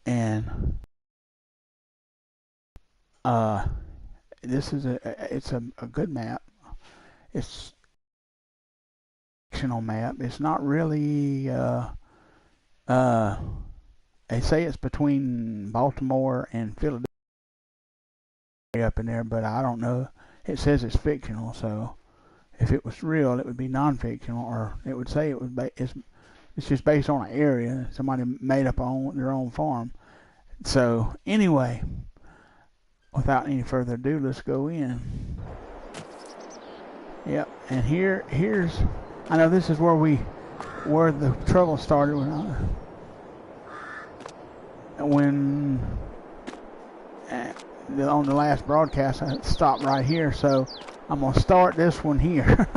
And this is it's a good map. It's a fictional map. It's not really uh, they say it's between Baltimore and Philadelphia up in there, but I don't know. It says it's fictional, so if it was real, it would be non-fictional, or it would say it was it's just based on an area somebody made up on their own farm. So anyway, without any further ado, let's go in. Yep, and here's I know this is where the trouble started when on the last broadcast I stopped right here, so I'm gonna start this one here.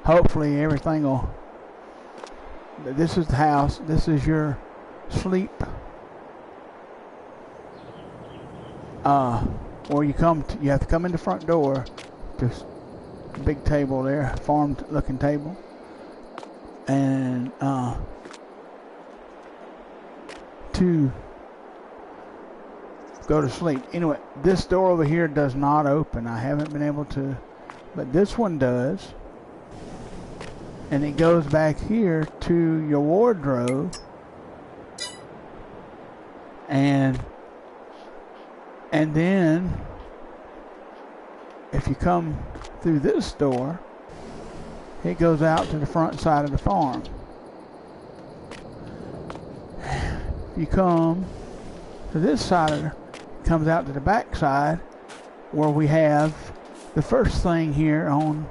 Hopefully everything will. This is the house. This is your sleep. Or you have to come in the front door. Just a big table there, farm-looking table, and to go to sleep. Anyway, this door over here does not open. I haven't been able to, but this one does. And it goes back here to your wardrobe. And then if you come through this door, it goes out to the front side of the farm. If you come to this side it comes out to the back side, where we have the first thing here on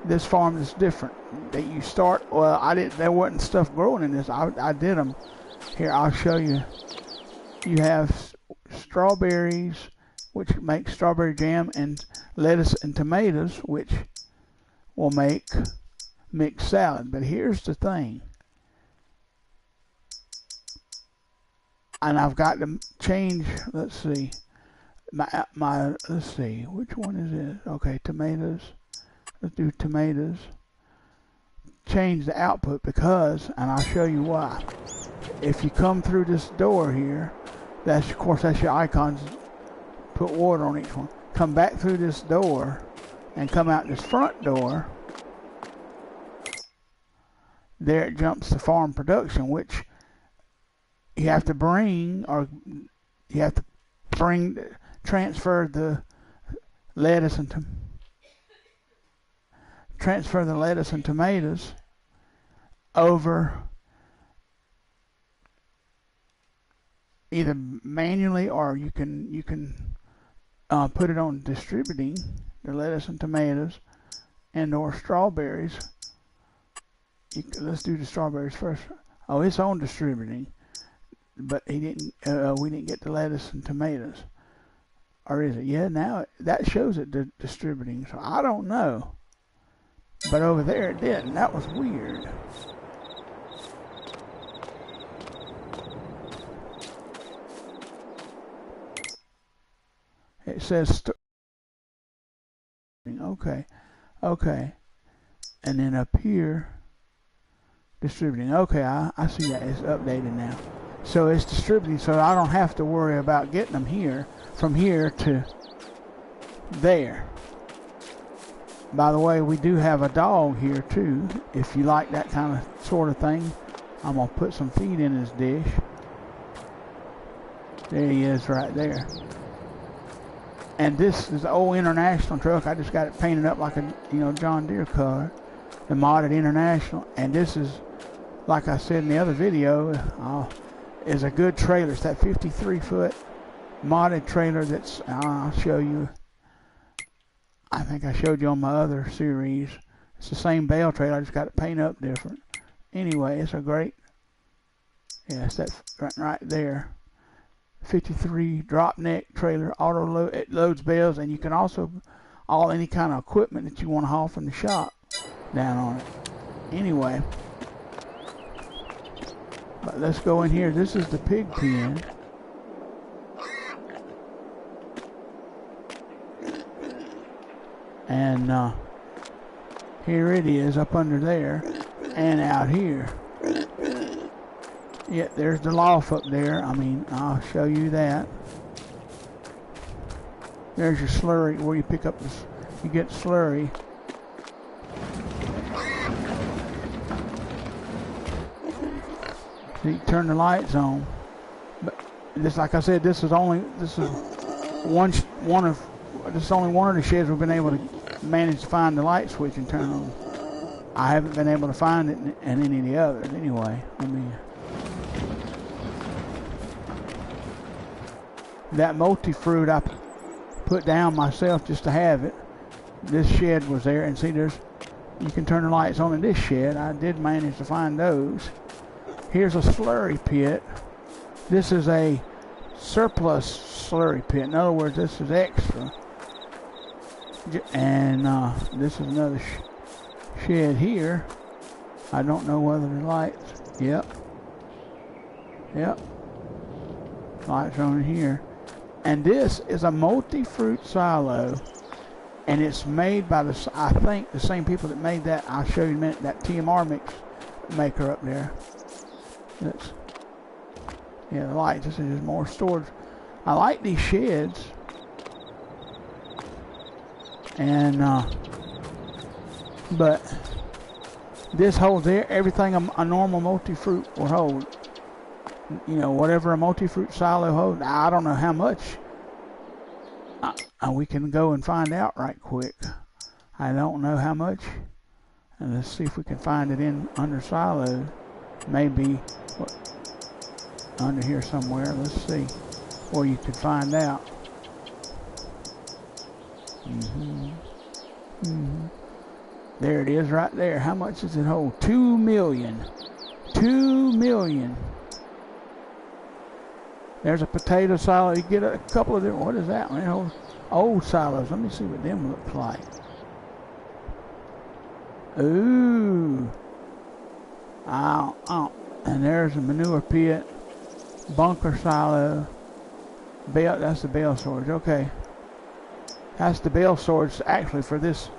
this farm that's different. That you start, well, there wasn't stuff growing in this. I did them. Here, I'll show you. You have strawberries, which make strawberry jam, and lettuce and tomatoes, which will make mixed salad. But here's the thing. And I've got to change, let's see. Let's see, which one is it? Okay, tomatoes. Let's do tomatoes. Change the output because, and I'll show you why. If you come through this door here, of course that's your icons. Put water on each one. Come back through this door and come out this front door. There it jumps to farm production, which you have to transfer the lettuce and tomatoes over either manually, or you can put it on distributing the lettuce and tomatoes and or strawberries. Let's do the strawberries first. Oh, it's on distributing, but we didn't get the lettuce and tomatoes. Or is it? Yeah, now that shows it distributing, so I don't know. But over there it did, and that was weird. It says okay, and then up here distributing. Okay, I see that it's updated now. So it's distributing, so I don't have to worry about getting them here from here to there. By the way, we do have a dog here too. If you like that kind of sort of thing, I'm gonna put some feed in his dish. There he is right there. And this is the old International truck. I just got it painted up like a John Deere car, the modded International. And this is, like I said in the other video, is a good trailer. It's that 53-foot modded trailer that's, I'll show you. I think I showed you on my other series. It's the same bale trailer. I just got it painted up different. Anyway, it's a great, yeah, it's that right there. 53 drop neck trailer, auto load. It loads bales, and you can also any kind of equipment that you want to haul from the shop down on it. Anyway, but let's go in here. This is the pig pen. And here it is up under there and out here. Yeah, there's the loft up there. I mean, I'll show you that. There's your slurry where you pick up this. You get slurry. So you turn the lights on. But this, like I said, this is only one of the sheds we've been able to manage to find the light switch and turn on. I haven't been able to find it in any of the others anyway. I mean, that multi-fruit I put down myself just to have it. This shed was there, and see, you can turn the lights on in this shed. I did manage to find those. Here's a slurry pit. This is a surplus slurry pit. In other words, this is extra. And this is another shed here. I don't know whether the lights. Yep. Lights are on here. And this is a multi-fruit silo, and it's made by I think the same people that made that. I'll show you in a minute. That TMR mix maker up there. Yeah, the lights. This is just more storage. I like these sheds, and but this holds everything a normal multi-fruit will hold. You know, whatever a multi-fruit silo holds. I don't know how much. We can go and find out right quick. I don't know how much. And let's see if we can find it under silo. Maybe under here somewhere. Let's see. Or you could find out. There it is right there. How much does it hold? 2 million. 2 million. There's a potato silo. You get a couple of different. What is that one? Old silos. Let me see what them look like. Ooh. And there's a manure pit. Bunker silo. Bale. That's the bale storage. Okay. That's the bale storage actually for this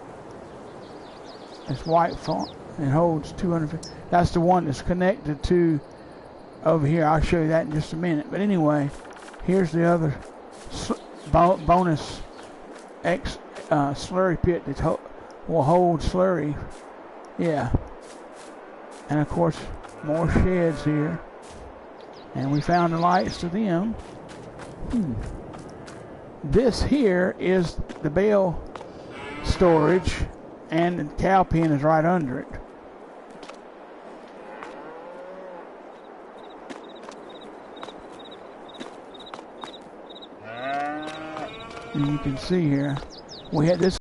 white font. It holds 250. That's the one that's connected to over here. I'll show you that in just a minute. But anyway, here's the other bonus slurry pit that will hold slurry. Yeah. And of course, more sheds here. And we found the lights to them. This here is the bale storage, and the cow pen is right under it. And you can see here, we had this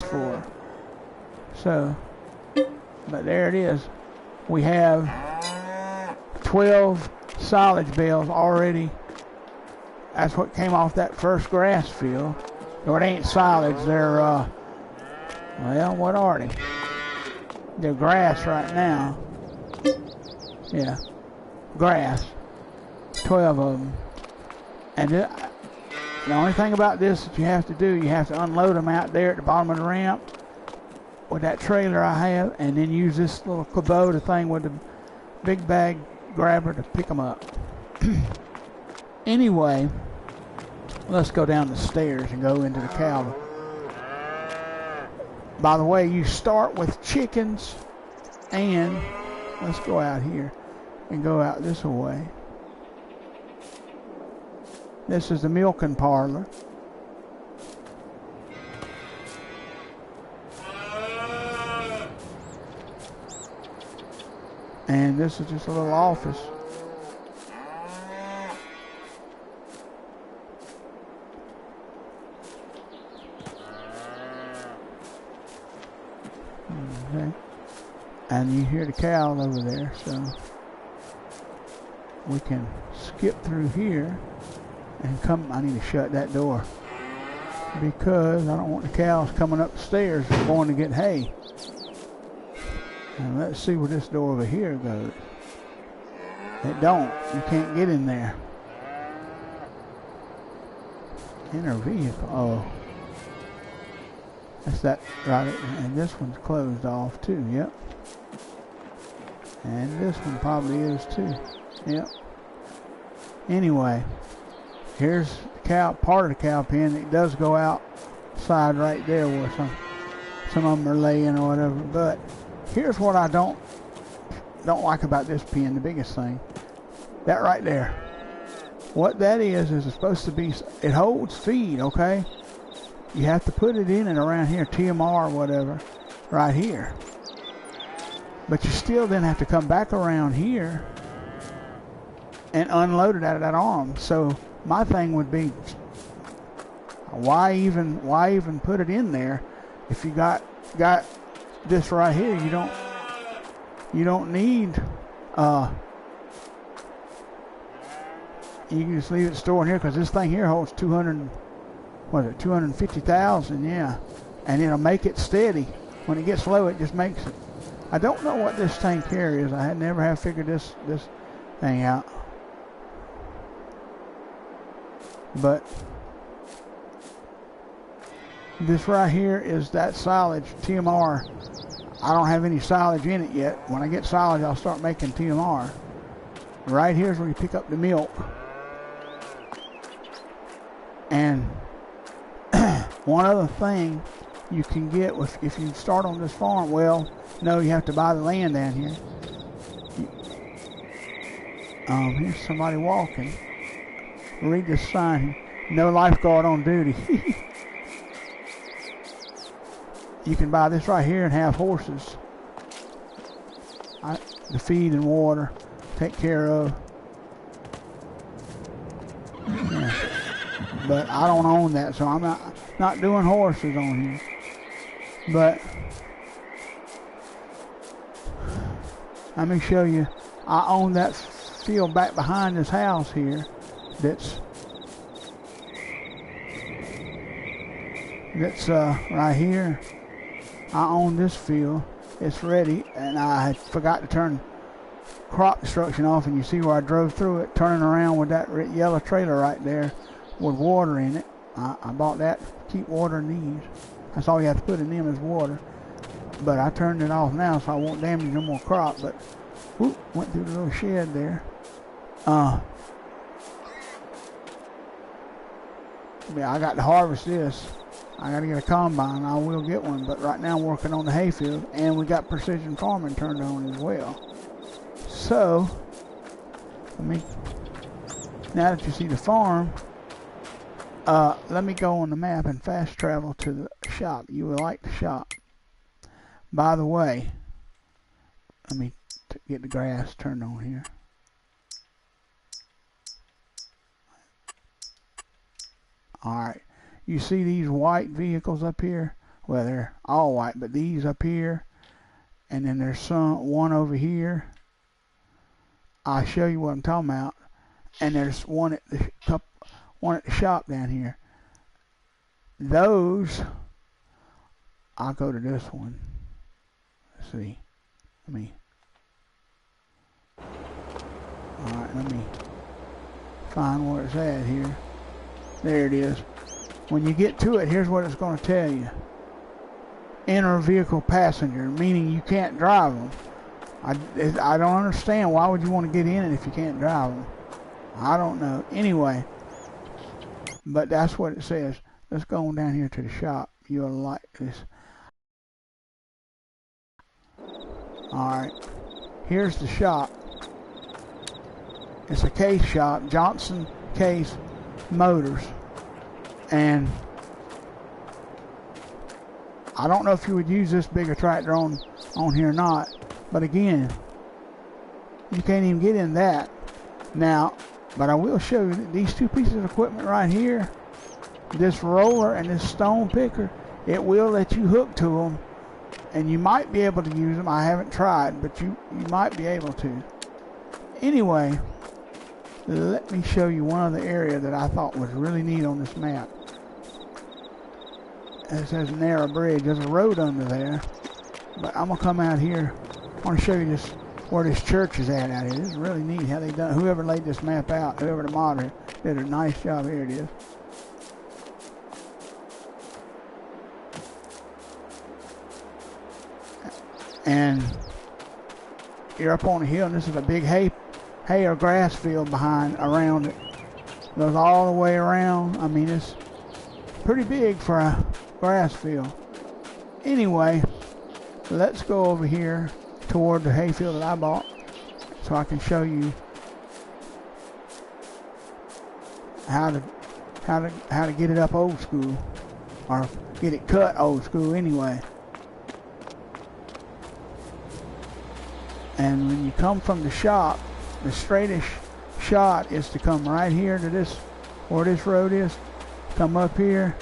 before. So, but there it is. We have 12 silage bales already. That's what came off that first grass field. Or it ain't silage, they're, well, what are they? They're grass right now. Yeah, grass. 12 of them. And the only thing about this that you have to do, you have to unload them out there at the bottom of the ramp with that trailer I have, and then use this little Kubota thing with the big bag grabber to pick them up. Anyway, let's go down the stairs and go into the cow. By the way, you start with chickens, and let's go out here and go out this way. This is the milking parlor. And this is just a little office. Okay. And you hear the cows over there, so we can skip through here and come. I need to shut that door because I don't want the cows coming up the stairs and going to get hay. And let's see where this door over here goes. It don't. You can't get in there. Inner vehicle. Oh. That's that right. And this one's closed off too. Yep. And this one probably is too. Yep. Anyway, here's the cow, part of the cow pen. It does go outside right there where some of them are laying or whatever. But here's what I don't like about this pen, the biggest thing. That right there. What that is it's supposed to be, it holds feed, okay? You have to put it in and around here, TMR or whatever, right here. But you still then have to come back around here and unload it out of that arm. So my thing would be, why even put it in there if you got this right here? You don't need you can just leave it stored here, because this thing here holds 250,000, yeah, and it'll make it steady. When it gets low, it just makes it. I don't know what this tank here is. I never have figured this thing out. But this right here is that silage, TMR. I don't have any silage in it yet. When I get silage, I'll start making TMR. Right here is where you pick up the milk. And one other thing you can get with, if you start on this farm, well, no, you have to buy the land down here. Here's somebody walking. Read this sign here. No lifeguard on duty. You can buy this right here and have horses. The feed and water, take care of. Yeah. But I don't own that, so I'm not doing horses on here. But let me show you. I own that field back behind this house here. That's right here. I own this field. It's ready, and I forgot to turn crop destruction off, and you see where I drove through it, turning around with that yellow trailer right there with water in it. I bought that to keep water in these. That's all you have to put in them is water. But I turned it off now so I won't damage no more crop. But whoop, went through the little shed there. Yeah, I got to harvest this. I got to get a combine. I will get one, but right now I'm working on the hayfield, and we got precision farming turned on as well. So, now that you see the farm, let me go on the map and fast travel to the shop. You will like the shop. By the way, let me get the grass turned on here. Alright, you see these white vehicles up here? Well, they're all white, but these up here, and then there's one over here. I'll show you what I'm talking about. And there's one at the shop down here. Those, I'll go to this one. Let's see. Alright, let me find where it's at here. There it is. When you get to it, here's what it's going to tell you. Enter vehicle passenger, meaning you can't drive them. I don't understand. Why would you want to get in it if you can't drive them? I don't know. Anyway, but that's what it says. Let's go on down here to the shop. You'll like this. Alright. Here's the shop. It's a Case shop. Johnson Case Motors. And I don't know if you would use this bigger tractor on here or not. But again, you can't even get in that. Now, but I will show you these two pieces of equipment right here. This roller and this stone picker. It will let you hook to them. And you might be able to use them. I haven't tried, but you might be able to. Anyway, let me show you one other area that I thought was really neat on this map. It says narrow bridge. There's a road under there. But I'm going to come out here. I want to show you this, where this church is at out here. This is really neat how they done. Whoever laid this map out, whoever the modder, did a nice job. Here it is. And you're up on a hill, and this is a big hay or grass field around it. Goes all the way around. I mean, it's pretty big for a grass field. Anyway, let's go over here toward the hayfield that I bought so I can show you how to get it up old school, or get it cut old school anyway. And when you come from the shop, the straightest shot is to come right here to this, where this road is. Come up here.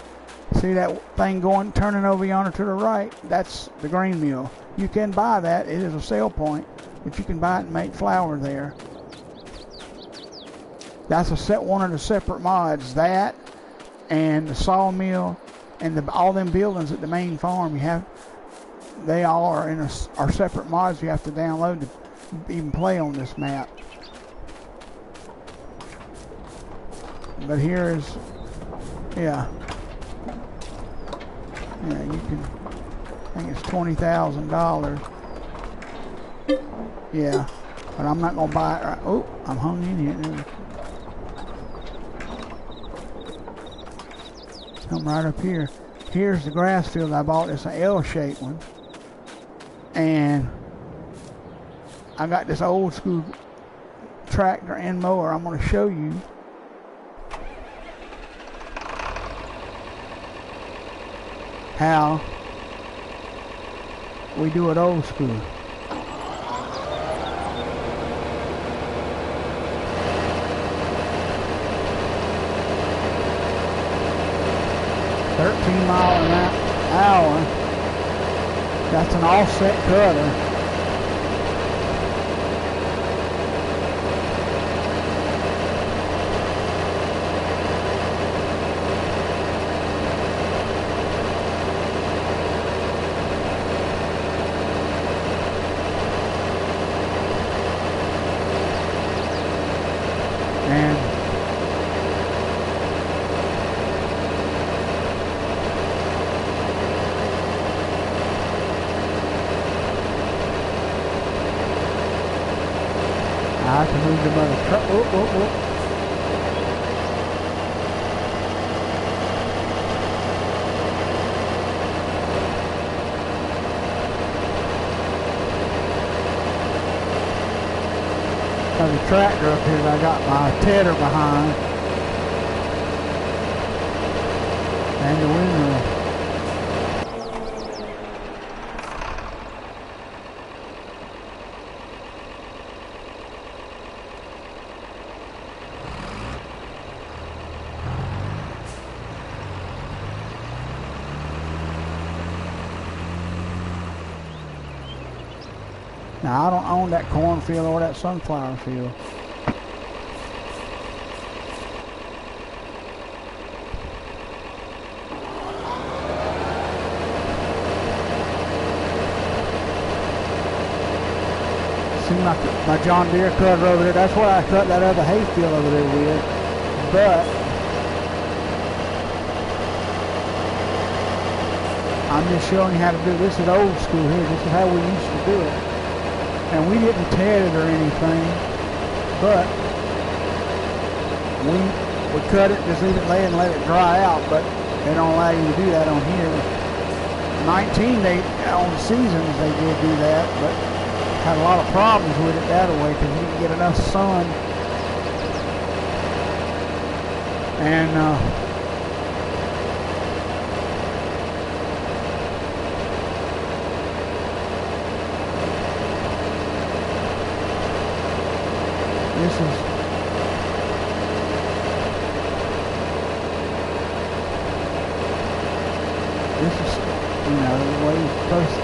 See that thing turning over yonder to the right? That's the grain mill. You can buy that. It is a sale point, but you can buy it and make flour there. That's one of the separate mods. That and the sawmill and all them buildings at the main farm. They all are are separate mods you have to download to even play on this map. But here is, yeah, you can. I think it's $20,000. Yeah, but I'm not gonna buy it. Right. Oh, I'm hung in here. Come right up here. Here's the grass field I bought. It's an L-shaped one, and I got this old school tractor and mower. I'm gonna show you how we do it old school. $13 miles an hour. That's an offset cutter. I can move the mother truck. Oh. There's a tractor up here that I got my tedder behind. And the windmill. Now, I don't own that cornfield or that sunflower field. See my John Deere cutter over there? That's what I cut that other hayfield over there with. But I'm just showing you how to do this. Is old school here. This is how we used to do it. And we didn't ted it or anything, but we cut it, just leave it lay and let it dry out, but they don't allow you to do that on here. 19, on seasons they did do that, but had a lot of problems with it that way because you didn't get enough sun. And this is the way it's supposed to.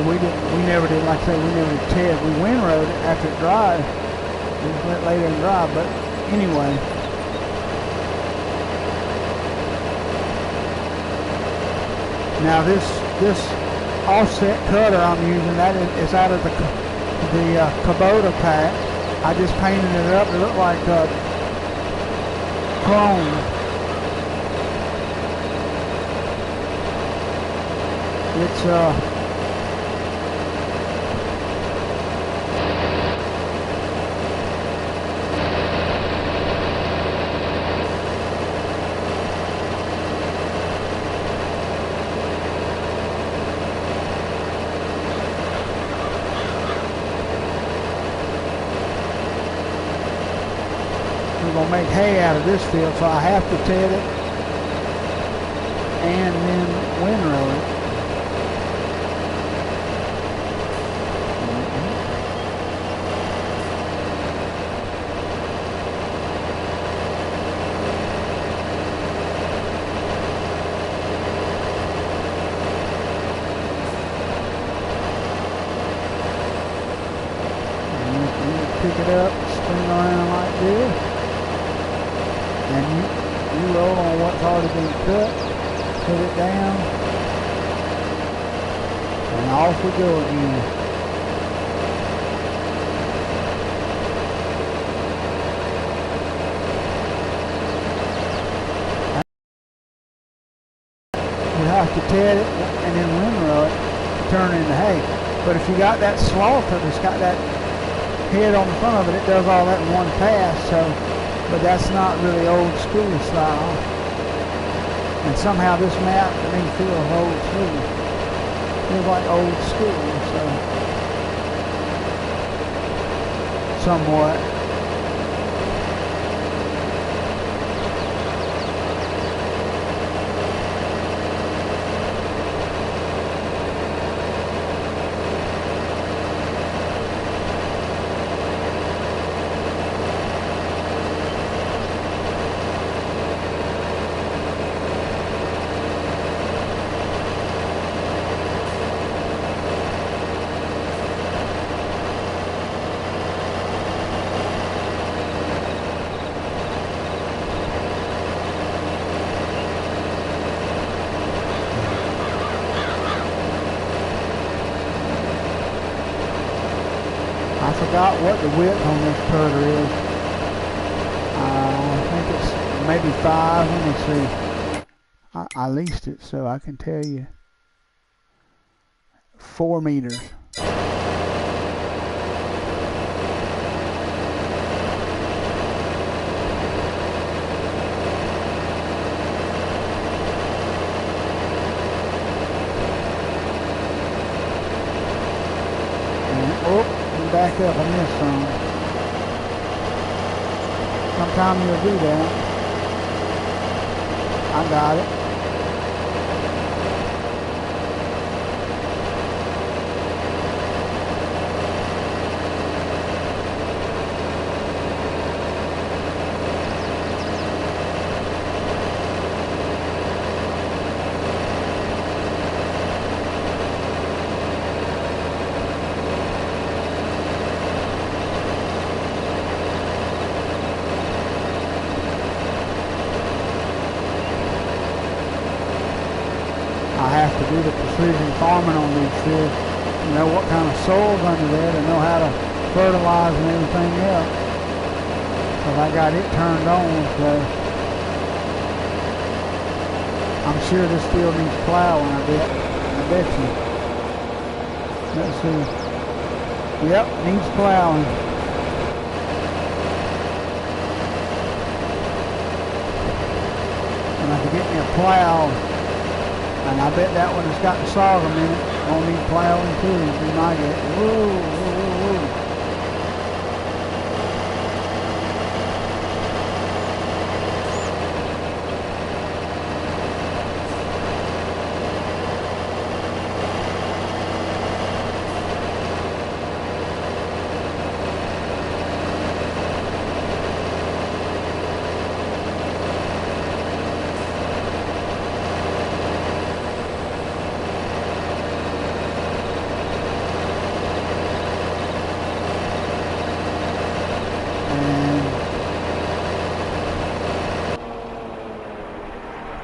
We never did, like I said, we never did ted. We windrowed it after it dried. We just let it lay there and dry. But anyway, now this offset cutter I'm using, that is out of the Kubota pack. I just painted it up to look like chrome. It's we're going to make hay out of this field, so I have to ted it and then windrow it. Pick it up, spin around like this, and you roll on what's already been cut, put it down, and off we go again. You have to ted it and then windrow it to turn into hay. But if you got that slaughter that's got that head on the front of it, it does all that in one pass, so, but that's not really old school style. And somehow this map to me feels old school. Feels like old school, so somewhat. I forgot what the width on this turtle is. I think it's maybe 5. Let me see. I leased it, so I can tell you. 4 meters. Back up on this some. Sometime you'll do that. I got it. I have to do the precision farming on these fields. You know what kind of soil's under there to know how to fertilize and everything else. So I got it turned on, so I'm sure this field needs plowing, I bet you. Let's see. Yep, needs plowing. And I can get me a plow. And I bet that one has got the sorghum in it. Won't need plowing too. Be my guess. Whoa, whoa, whoa.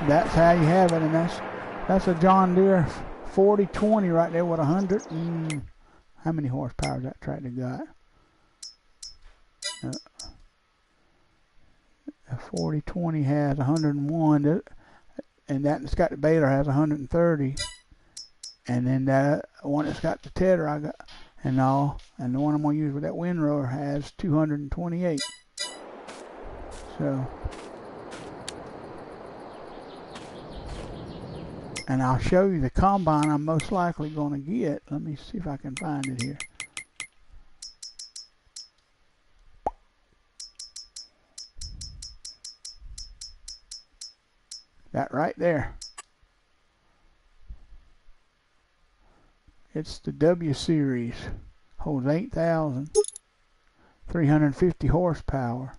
That's how you have it, and that's a John Deere 4020 right there with 100 and how many horsepower that tractor got? The 4020 has 101, and that's got the baler has 130, and then that one that's got the tedder I got and all, and the one I'm gonna use with that windrower has 228. So. And I'll show you the combine I'm most likely going to get. Let me see if I can find it here. That right there. It's the W Series. Holds 8,350 horsepower.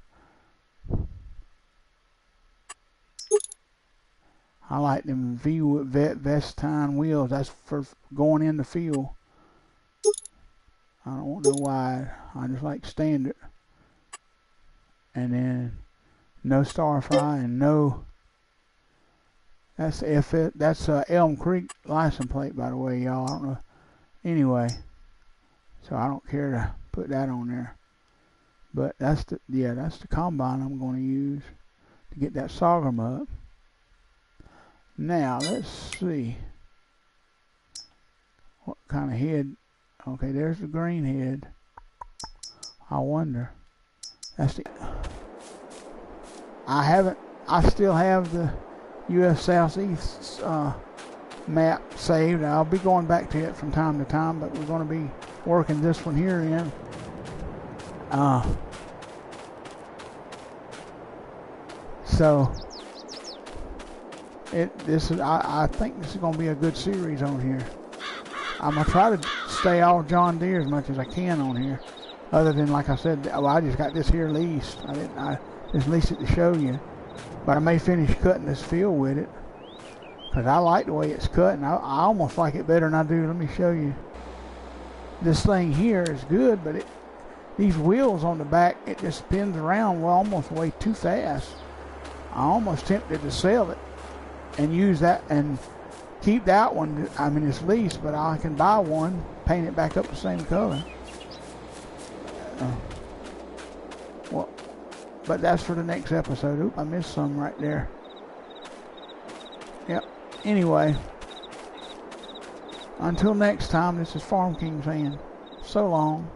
I like them Vestine wheels. That's for going in the field. I don't know why. I just like standard. And then no Starfry and no. That's that's Elm Creek license plate, by the way, y'all. I don't know. Anyway, so I don't care to put that on there. But that's the combine I'm going to use to get that sorghum up. Now let's see what kind of head. Okay, there's the green head. I wonder. That's the. I still have the U.S. Southeast map saved. I'll be going back to it from time to time, but we're going to be working this one here in. So I think this is going to be a good series on here. I'm going to try to stay all John Deere as much as I can on here. Other than, like I said, well, I just got this here leased. I just leased it to show you. But I may finish cutting this field with it. Because I like the way it's cut. And I almost like it better than I do. Let me show you. This thing here is good, but these wheels on the back, it just spins around almost way too fast. I'm almost tempted to sell it and use that and keep that one. I mean, it's leased, but I can buy one, paint it back up the same color. Well, but that's for the next episode. Oop, I missed some right there. Yep. Anyway, until next time, this is Farm King saying so long.